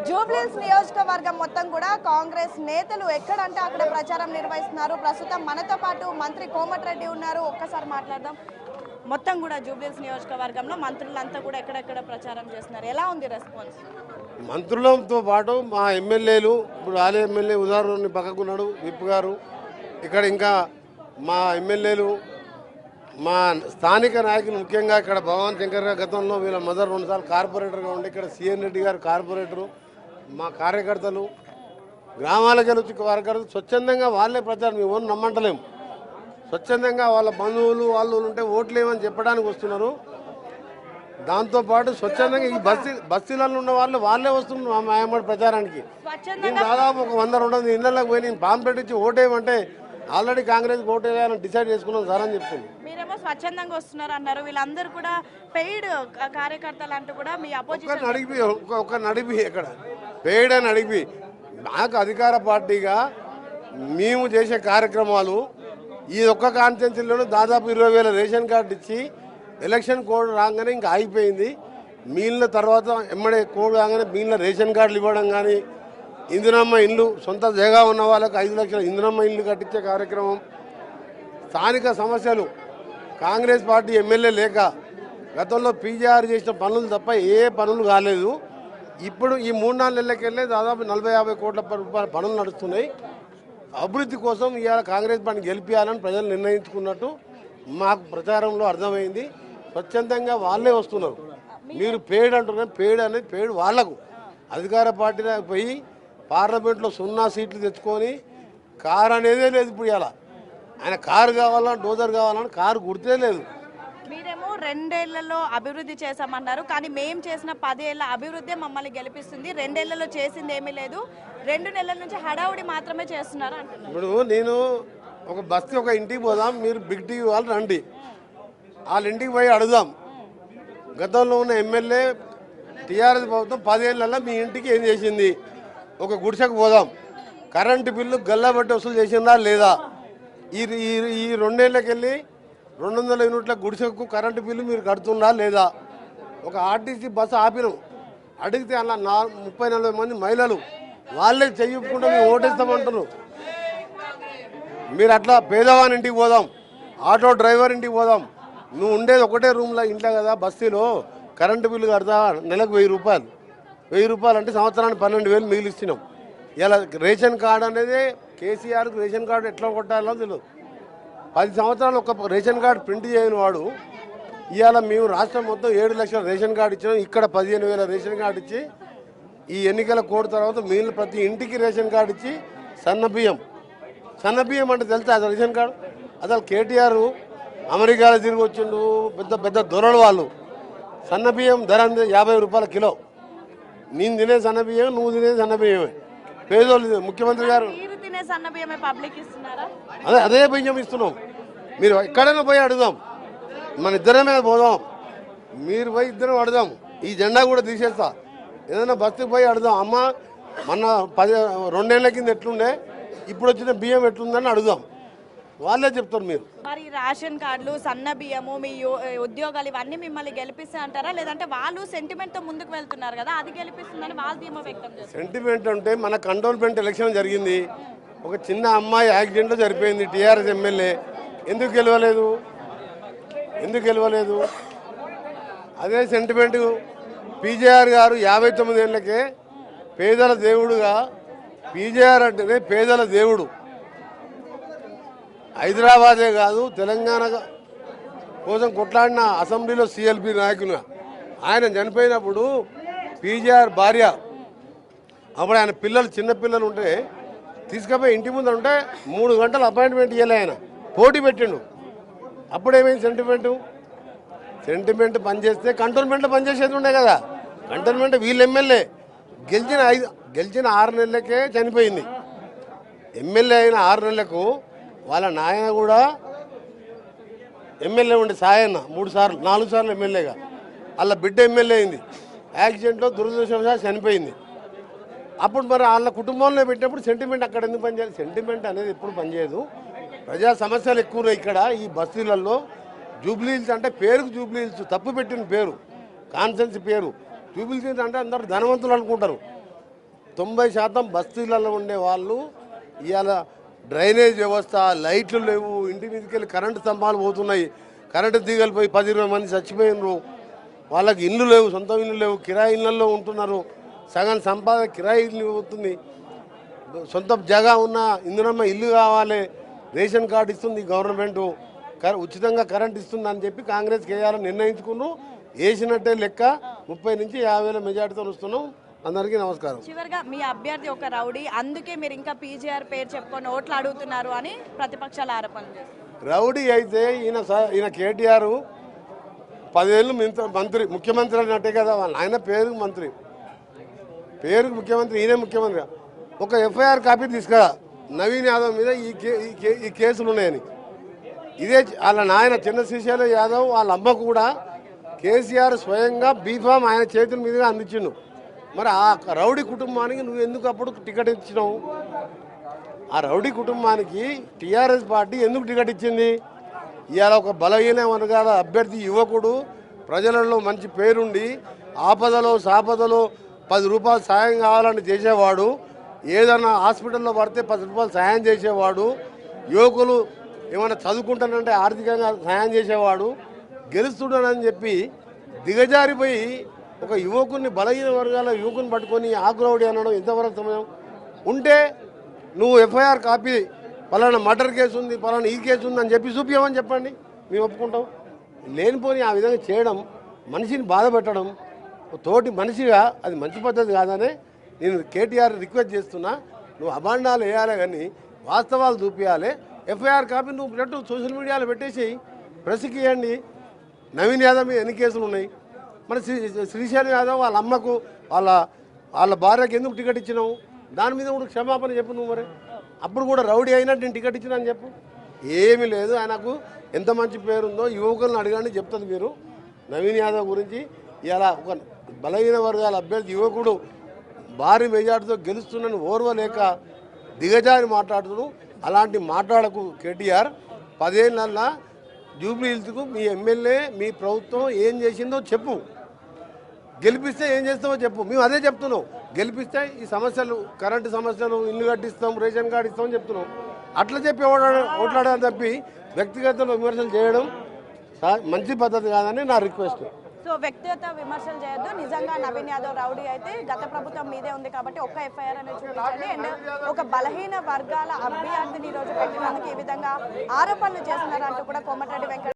జూబ్లీహిల్స్ నియోజకవర్గం మొత్తం కూడా కాంగ్రెస్ నేతలు ఎక్కడంటే అక్కడ ప్రచారం నిర్వహిస్తున్నారు. ప్రస్తుతం మనతో పాటు మంత్రి కోమటిరెడ్డి ఉన్నారు. ఒక్కసారి మాట్లాడదాం. మొత్తం కూడా జూబ్లీహిల్స్ నియోజకవర్గంలో మంత్రులంతా కూడా ఎక్కడెక్కడ ప్రచారం చేస్తున్నారు. ఎలా ఉంది రెస్పాన్స్? మంత్రులతో పాటు మా ఎమ్మెల్యేలు, ఇప్పుడు ఆలయ ఎమ్మెల్యే ఉదాహరణ పక్కకున్నాడు విప్ గారు, ఇక్కడ ఇంకా మా ఎమ్మెల్యేలు, మా స్థానిక నాయకులు, ముఖ్యంగా ఇక్కడ భగవాన్ శంకర్ గారు గతంలో వీళ్ళ మదర్ 2 సార్లు కార్పొరేటర్గా ఉండి, ఇక్కడ సిఎన్ రెడ్డి గారు కార్పొరేటరు, మా కార్యకర్తలు గ్రామాలకు వచ్చి కార్యకర్తలు స్వచ్ఛందంగా వాళ్ళే ప్రచారం, మేము ఎవరు నమ్మంటలేము, స్వచ్ఛందంగా వాళ్ళ బంధువులు వాళ్ళు ఉంటే ఓట్లేమని చెప్పడానికి వస్తున్నారు. దాంతోపాటు స్వచ్ఛందంగా ఈ బస్తీలలో ఉన్న వాళ్ళే వస్తున్నారు మా అమ్మడి ప్రచారానికి. నేను దాదాపు ఒక 100-200 ఇళ్లకు పోయి నేను పాంప్లెట్ ఇచ్చి ఓటేయమంటే ఆల్రెడీ కాంగ్రెస్ ఓటేయాలని డిసైడ్ చేసుకున్నాం సార్ అని చెప్తుంది. మీరేమో స్వచ్ఛందంగా వస్తున్నారు అన్నారు, వీళ్ళందరూ కూడా పెయిడ్ కార్యకర్తలు అంటూ కూడా మీ అపోజిషన్ నడిపి ఎక్కడ పెయిడ్ అని అడిగి నాకు అధికార పార్టీగా మేము చేసే కార్యక్రమాలు ఈ ఒక్క కాన్స్టిట్యున్సీలోనూ దాదాపు 20,000 రేషన్ కార్డు ఇచ్చి ఎలక్షన్ కోడ్ రాగానే ఇంకా ఆగిపోయింది. మిగిలిన తర్వాత ఎమ్మడే కోడ్ రాగానే మిగిలిన రేషన్ కార్డులు ఇవ్వడం కానీ, ఇందిరమ్మ ఇల్లు సొంత జగా ఉన్న వాళ్ళకు 5 లక్షల ఇందిరమ్మ ఇల్లు కట్టించే కార్యక్రమం, స్థానిక సమస్యలు కాంగ్రెస్ పార్టీ ఎమ్మెల్యే లేక గతంలో పీజీఆర్ చేసిన పనులు తప్ప ఏ పనులు కాలేదు. ఇప్పుడు ఈ 3-4 నెలలకెళ్ళే దాదాపు 40-50 కోట్ల రూపాయల పనులు నడుస్తున్నాయి. అభివృద్ధి కోసం ఇవాళ కాంగ్రెస్ పార్టీ గెలిపించాలని ప్రజలు నిర్ణయించుకున్నట్టు మాకు ప్రచారంలో అర్థమైంది. స్వచ్ఛందంగా వాళ్ళే వస్తున్నారు. మీరు పేడ్ అంటున్నారు, పేడ్ అనేది పేడ్ వాళ్లకు. అధికార పార్టీలో పోయి పార్లమెంట్లో 0 సీట్లు తెచ్చుకొని కారు అనేదే లేదు. ఇప్పుడు ఇలా ఆయన కారు కావాలని, డోజర్ కావాలని కారు గుర్తే లేదు. మీరేమో 2 ఏళ్లలో అభివృద్ధి చేశామన్నారు, కానీ మేము చేసిన 10 ఏళ్ల అభివృద్ధి మమ్మల్ని గెలిపిస్తుంది. 2 ఏళ్లలో చేసింది ఏమీ లేదు, 2 నెలల నుంచి హడావుడి మాత్రమే చేస్తున్నారు అంటున్నారు. ఇప్పుడు నేను ఒక బస్తీ ఒక ఇంటికి పోదాం, మీరు బిగ్ టీవీ వాళ్ళు రండి, వాళ్ళ ఇంటికి పోయి అడుగుదాం. గతంలో ఉన్న ఎమ్మెల్యే టీఆర్ఎస్ ప్రభుత్వం 10 ఏళ్ళల్లో మీ ఇంటికి ఏం చేసింది? ఒక గుడిసెకు పోదాం, కరెంటు బిల్లు గల్లబట్టి వసూలు చేసిందా లేదా? ఈ 2 ఏళ్ళకెళ్ళి 200 యూనిట్ల గుడిసెకు కరెంటు బిల్లు మీరు కడుతుందా లేదా? ఒక ఆర్టీసీ బస్సు ఆపినాం, అడిగితే అలా 30-40 మంది మహిళలు వాళ్ళే చెయ్యకుండా మేము ఓటేస్తామంటున్నారు. మీరు అట్లా పేదవాని ఇంటికి పోదాం, ఆటో డ్రైవర్ ఇంటికి పోదాం. నువ్వు ఉండేది ఒకటే రూమ్లో ఇంట్లో కదా, బస్తీలో కరెంటు బిల్లు కడతా నెలకు 1000 రూపాయలు. 1000 రూపాయలు అంటే సంవత్సరానికి 12,000 మిగిలిస్తున్నాం. ఇలా రేషన్ కార్డు అనేది కేసీఆర్కి రేషన్ కార్డు ఎట్లా కొట్టాలో తెలియదు. 10 సంవత్సరాలు ఒక రేషన్ కార్డు ప్రింట్ చేయని వాడు ఇవాళ మేము రాష్ట్రం మొత్తం 7 లక్షల రేషన్ కార్డు ఇచ్చినాం. ఇక్కడ 15,000 రేషన్ కార్డు ఇచ్చి ఈ ఎన్నికల కోడ్ తర్వాత మిగిలిన ప్రతి ఇంటికి రేషన్ కార్డు ఇచ్చి సన్నబియ్యం అంటే తెలుసా అది రేషన్ కార్డు? అసలు కేటీఆర్ అమెరికాలో తిరిగి వచ్చిండు, పెద్ద పెద్ద దొరలు వాళ్ళు. సన్నబియ్యం ధర 50 రూపాయల కిలో. నేను తినే సన్నబియ్యం, నువ్వు తినే సన్నబియ్యమే. పేదోళ్ళు ముఖ్యమంత్రి గారు అదే బియ్యం ఇస్తున్నాం. మీరు ఎక్కడైనా పోయి అడుగుదాం, మన ఇద్దరమే పోదాం, మీరు పోయి ఇద్దరం అడుగుదాం. ఈ జెండా కూడా తీసేస్తా, ఏదైనా బస్సుకి పోయి అడుగుదాం. అమ్మ మొన్న 2 ఏళ్ల కింద ఎట్లుండే, ఇప్పుడు వచ్చిన బియ్యం ఎట్లుందని అడుగుదాం, వాళ్ళే చెప్తారు. మీరు మరి రేషన్ కార్డులు, సన్న బియ్యము, మీ ఉద్యోగాలు ఇవన్నీ మిమ్మల్ని గెలిపిస్తా అంటారా, లేదంటే వాళ్ళు సెంటిమెంట్ తో ముందుకు వెళ్తున్నారు కదా అది గెలిపిస్తుందని వాళ్ళు ధీమా వ్యక్తం చేస్తారు? సెంటిమెంట్ అంటే మన కంటోన్మెంట్ ఎలక్షన్ జరిగింది, ఒక చిన్న అమ్మాయి యాక్సిడెంట్లో సరిపోయింది. టీఆర్ఎస్ ఎమ్మెల్యే ఎందుకు గెలవలేదు? అదే సెంటిమెంట్. పీజేఆర్ గారు 59 ఏళ్ళకే పేదల దేవుడుగా, పీజేఆర్ అంటేనే పేదల దేవుడు. హైదరాబాదే కాదు తెలంగాణ కోసం కొట్లాడిన అసెంబ్లీలో సిఎల్పి నాయకులుగా ఆయన చనిపోయినప్పుడు పీజేఆర్ భార్య, అప్పుడు ఆయన పిల్లలు చిన్నపిల్లలు ఉంటే తీసుకుపోయి ఇంటి ముందు ఉంటే 3 గంటలు అపాయింట్మెంట్ ఇవ్వలే, ఆయన పోటీ పెట్టిండు. అప్పుడేమైంది సెంటిమెంట్ పనిచేస్తే కంటోన్మెంట్లో పనిచేసేది ఉండే కదా. కంటోన్మెంట్ వీళ్ళ ఎమ్మెల్యే గెలిచిన 6 నెలలకే చనిపోయింది. ఎమ్మెల్యే అయిన 6 నెలలకు వాళ్ళ నాయన కూడా ఎమ్మెల్యే ఉండే సాయన్న 4 సార్లు ఎమ్మెల్యేగా, వాళ్ళ బిడ్డ ఎమ్మెల్యే అయింది. యాక్సిడెంట్లో దురదృష్టవశాత్తు చనిపోయింది. అప్పుడు మరి వాళ్ళ కుటుంబంలో పెట్టినప్పుడు సెంటిమెంట్ అక్కడ ఎందుకు పనిచేయాలి? సెంటిమెంట్ అనేది ఎప్పుడు పనిచేయదు. ప్రజా సమస్యలు ఎక్కువ ఇక్కడ ఈ బస్తీలలో. జూబ్లీహిల్స్ అంటే పేరుకు జూబ్లీహిల్స్, తప్పు పెట్టిన పేరు, కాన్సెన్స్ పేరు. జూబ్లీహిల్స్ అంటే అందరూ ధనవంతులు అనుకుంటారు. 90% బస్తీలలో ఉండే వాళ్ళు ఇవాళ డ్రైనేజ్ వ్యవస్థ, లైట్లు లేవు, ఇంటి మీదకి వెళ్ళి కరెంటు స్తంభాలు పోతున్నాయి, కరెంటు తీగలు పోయి 10-20 మంది చచ్చిపోయినారు, వాళ్ళకి ఇల్లు లేవు, సొంత ఇల్లు లేవు, కిరాయి ఇళ్ళల్లో ఉంటున్నారు, సగం సంపాదన కిరాయి ఇల్లు అవుతుంది, సొంత జగా ఉన్న ఇందునమ్మ ఇల్లు కావాలి, రేషన్ కార్డు ఇస్తుంది గవర్నమెంట్, ఉచితంగా కరెంట్ ఇస్తుంది అని చెప్పి కాంగ్రెస్కి వేయాలని నిర్ణయించుకున్నాం. వేసినట్టే లెక్క 30 నుంచి 50,000 మెజార్టీతో వస్తున్నాం. అందరికీ నమస్కారం. చివరిగా మీ అభ్యర్థి ఒక రౌడీ, అందుకే మీరు ఇంకా పీజీఆర్ పేరు చెప్పుకొని ఓట్లు అడుగుతున్నారు అని ప్రతిపక్షాల ఆరోపణలు చేస్తారు. రౌడీ అయితే ఈయన కేటీఆర్ 10 ఏళ్ళు మంత్రి, ముఖ్యమంత్రి అన్నట్టే కదా, ఆయన పేరుకు మంత్రి, పేరుకు ముఖ్యమంత్రి, ఈయనే ముఖ్యమంత్రి. ఒక ఎఫ్ఐఆర్ కాపీ తీసుకురా నవీన్ యాదవ్ మీద ఈ కేసులు ఉన్నాయని. ఇదే వాళ్ళ నాయన చిన్న శ్రీశైల యాదవ్ వాళ్ళ అమ్మ కూడా కేసీఆర్ స్వయంగా బీఫామ్ ఆయన చేతుల మీదుగా అందించిండు. మరి ఆ రౌడీ కుటుంబానికి నువ్వు ఎందుకు అప్పుడు టికెట్ ఇచ్చినావు? ఆ రౌడీ కుటుంబానికి టీఆర్ఎస్ పార్టీ ఎందుకు టికెట్ ఇచ్చింది? ఇవాళ ఒక బలహీన వర్గాల అభ్యర్థి, యువకుడు, ప్రజలలో మంచి పేరుండి ఆపదలో సాపదలో 10 రూపాయలు సాయం కావాలని చేసేవాడు, ఏదన్నా హాస్పిటల్లో పడితే 10 రూపాయలు సాయం చేసేవాడు, యువకులు ఏమైనా చదువుకుంటానంటే ఆర్థికంగా సాయం చేసేవాడు, గెలుస్తున్నాడని చెప్పి దిగజారిపోయి ఒక యువకుని, బలహీన వర్గాల యువకుని పట్టుకొని ఆగ్రౌడి అనడం ఎంతవరకు సమయం ఉంటే, నువ్వు ఎఫ్ఐఆర్ కాపీ పలానా మర్డర్ కేసు ఉంది, పలానా ఈ కేసు ఉంది అని చెప్పి చూపించమని చెప్పండి, మేము ఒప్పుకుంటాం. లేనిపోని ఆ విధంగా చేయడం, మనిషిని బాధ పెట్టడం తోటి మనిషిగా అది మంచి పద్ధతి కాదనే నేను కేటీఆర్ రిక్వెస్ట్ చేస్తున్నా. నువ్వు అభాండాలు వేయాలి కానీ వాస్తవాలు చూపించాలి. ఎఫ్ఐఆర్ కాపీ నువ్వు పెట్టు, సోషల్ మీడియాలో పెట్టేసి ప్రెస్కి ఇవ్వండి. నవీన్ యాదవ్ మీద ఎన్ని కేసులు ఉన్నాయి? మరి శ్రీశైలం యాదవ్ వాళ్ళ అమ్మకు వాళ్ళ భార్యకి ఎందుకు టికెట్ ఇచ్చినావు? దాని మీద కూడా క్షమాపణ చెప్పు నువ్వు. మరి అప్పుడు కూడా రౌడీ అయినట్టు నేను టికెట్ ఇచ్చినా అని చెప్పు. ఏమీ లేదు, ఆయనకు ఎంత మంచి పేరుందో యువకులను అడగండి చెప్తుంది మీరు. నవీన్ యాదవ్ గురించి ఇలా ఒక బలహీన వర్గాల అభ్యర్థి యువకుడు భారీ మెజార్టీతో గెలుస్తున్నాను ఓర్వలేక దిగజారి మాట్లాడుతున్నాడు. అలాంటి మాట్లాడకు కేటీఆర్. 10 ఏళ్ళ జూబ్లీ హిల్స్కు మీ ఎమ్మెల్యే, మీ ప్రభుత్వం ఏం చేసిందో చెప్పు. గెలిపిస్తే ఏం చేస్తామో చెప్పు. మేము అదే చెప్తున్నాం. గెలిపిస్తే ఈ సమస్యలు, కరెంటు సమస్యలు, ఇల్లు కట్టిస్తాం, రేషన్ కార్డు ఇస్తామని చెప్తున్నాం. అట్లా చెప్పి ఓట్లాడని తప్పి వ్యక్తిగత విమర్శలు చేయడం మంచి పద్ధతి కాదని నా రిక్వెస్ట్. సో వ్యక్తిగత విమర్శలు చేయొద్దు. నిజంగా నవీన్ యాదవ్ రౌడీ అయితే గత ప్రభుత్వం మీదే ఉంది కాబట్టి ఒక్క ఎఫ్ఐఆర్ అనేది చూపించండి. అండ్ ఒక బలహీన వర్గాల అభ్యర్థిని ఈ రోజు పెట్టినందుకు ఈ విధంగా ఆరోపణలు చేస్తున్నారంటూ కూడా కోమటిరెడ్డి వెంకట